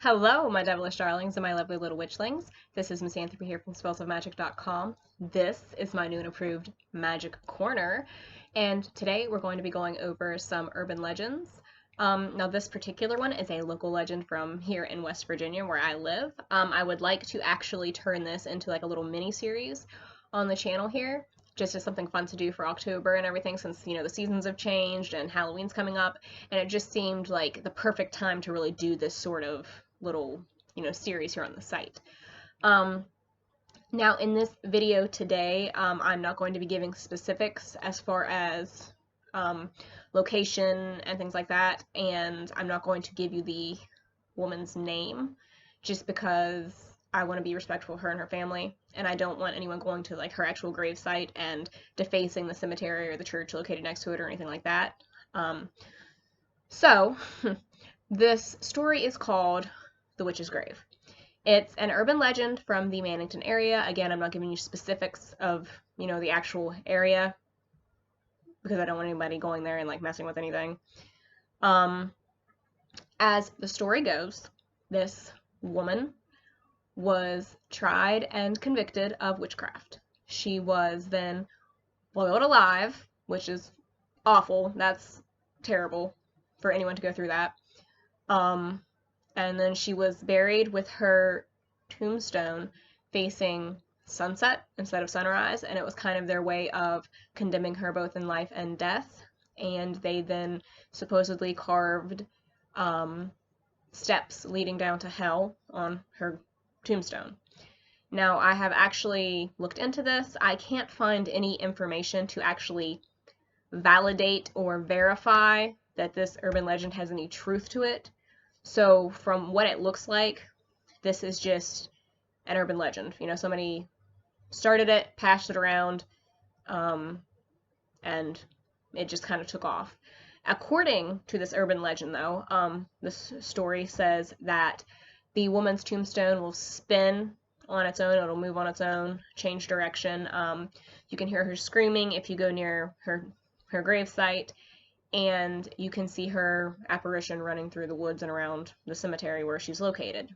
Hello, my devilish darlings and my lovely little witchlings. This is Misanthropy here from spellsofmagic.com. This is my new and approved magic corner, and today we're going to be going over some urban legends. Now, this particular one is a local legend from here in West Virginia where I live. I would like to actually turn this into like a little mini series on the channel here, just as something fun to do for October and everything, since the seasons have changed and Halloween's coming up, and it just seemed like the perfect time to really do this sort of little series here on the site. Now in this video today, I'm not going to be giving specifics as far as location and things like that, and I'm not going to give you the woman's name just because I want to be respectful of her and her family, and I don't want anyone going to like her actual grave site and defacing the cemetery or the church located next to it or anything like that. So this story is called The Witch's Grave. It's an urban legend from the Mannington area. Again, I'm not giving you specifics of, the actual area because I don't want anybody going there and like messing with anything. As the story goes, this woman was tried and convicted of witchcraft. She was then boiled alive, which is awful. That's terrible for anyone to go through that. And then she was buried with her tombstone facing sunset instead of sunrise, and it was kind of their way of condemning her both in life and death. And they then supposedly carved steps leading down to hell on her tombstone. Now, I have actually looked into this. I can't find any information to actually validate or verify that this urban legend has any truth to it. So from what it looks like, this is just an urban legend. Somebody started it, passed it around, and it just kind of took off. According to this urban legend, though, this story says that the woman's tombstone will spin on its own. It'll move on its own, change direction. You can hear her screaming if you go near her gravesite, and you can see her apparition running through the woods and around the cemetery where she's located.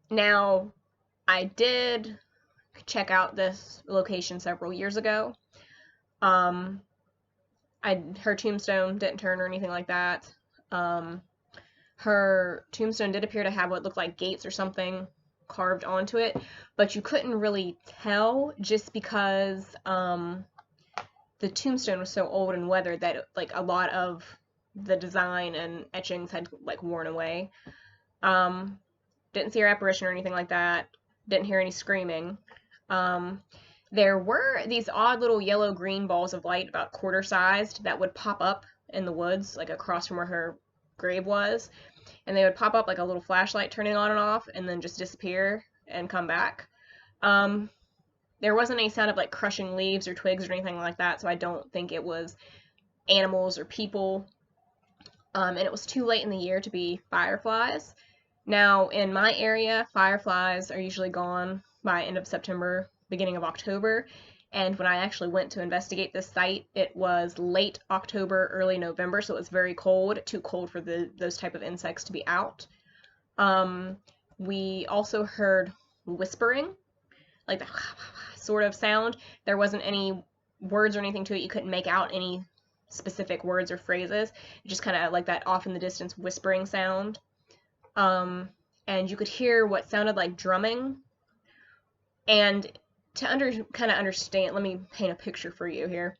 Now, I did check out this location several years ago. Her tombstone didn't turn or anything like that. Her tombstone did appear to have what looked like gates or something carved onto it, but you couldn't really tell just because the tombstone was so old and weathered that like a lot of the design and etchings had like worn away. Didn't see her apparition or anything like that. Didn't hear any screaming. There were these odd little yellow-green balls of light about quarter-sized that would pop up in the woods, like across from where her grave was, and they would pop up like a little flashlight turning on and off and then just disappear and come back. There wasn't any sound of like crushing leaves or twigs or anything like that, so I don't think it was animals or people. And it was too late in the year to be fireflies. Now, in my area, fireflies are usually gone by end of September, beginning of October. And when I actually went to investigate this site, it was late October, early November, so it was very cold, too cold for those type of insects to be out. We also heard whispering, like the sort of sound. There wasn't any words or anything to it. You couldn't make out any specific words or phrases. It just kind of like that off in the distance whispering sound. And you could hear what sounded like drumming. And to kind of understand, let me paint a picture for you here.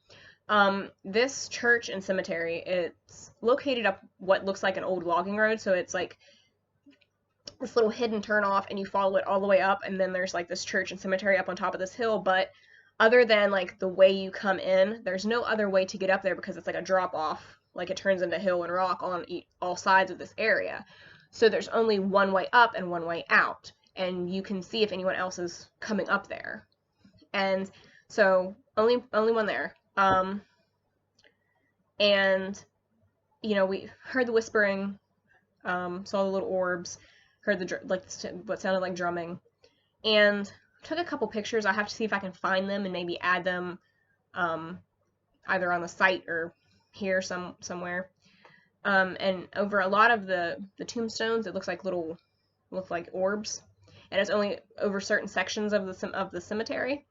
This church and cemetery, it's located up what looks like an old logging road, so it's like this little hidden turn off, and you follow it all the way up, and then there's like this church and cemetery up on top of this hill. But other than like the way you come in, there's no other way to get up there because it's like a drop off, like it turns into hill and rock on all sides of this area. So there's only one way up and one way out, and you can see if anyone else is coming up there. And so only one there. And we heard the whispering, saw the little orbs, heard the what sounded like drumming, and took a couple pictures. I have to see if I can find them and maybe add them either on the site or here somewhere. And over a lot of the tombstones, it looks like orbs, and it's only over certain sections of the cemetery.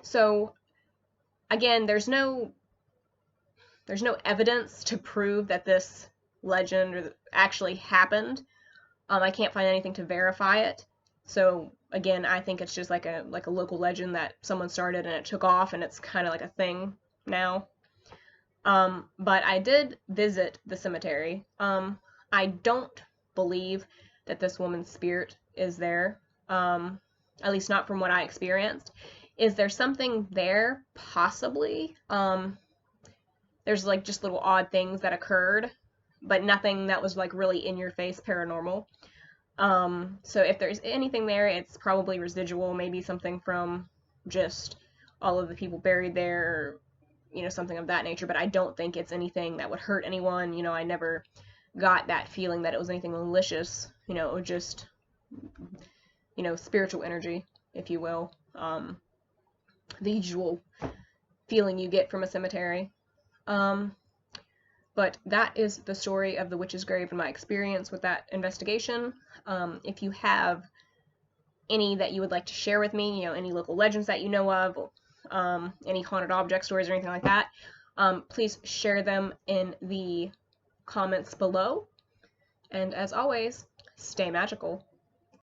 So again, there's no evidence to prove that this legend actually happened. I can't find anything to verify it. So again, I think it's just like a local legend that someone started and it took off, and it's kind of like a thing now. But I did visit the cemetery. I don't believe that this woman's spirit is there. At least not from what I experienced. Is there something there? Possibly. There's like just little odd things that occurred, but nothing that was like really in your face paranormal. So if there's anything there, it's probably residual, maybe something from just all of the people buried there, or, you know, something of that nature, but I don't think it's anything that would hurt anyone. You know, I never got that feeling that it was anything malicious. You know, it was just, you know, spiritual energy, if you will. The usual feeling you get from a cemetery. But that is the story of the witch's grave and my experience with that investigation. If you have any that you would like to share with me, you know, any local legends that you know of, any haunted object stories or anything like that, please share them in the comments below. And as always, stay magical.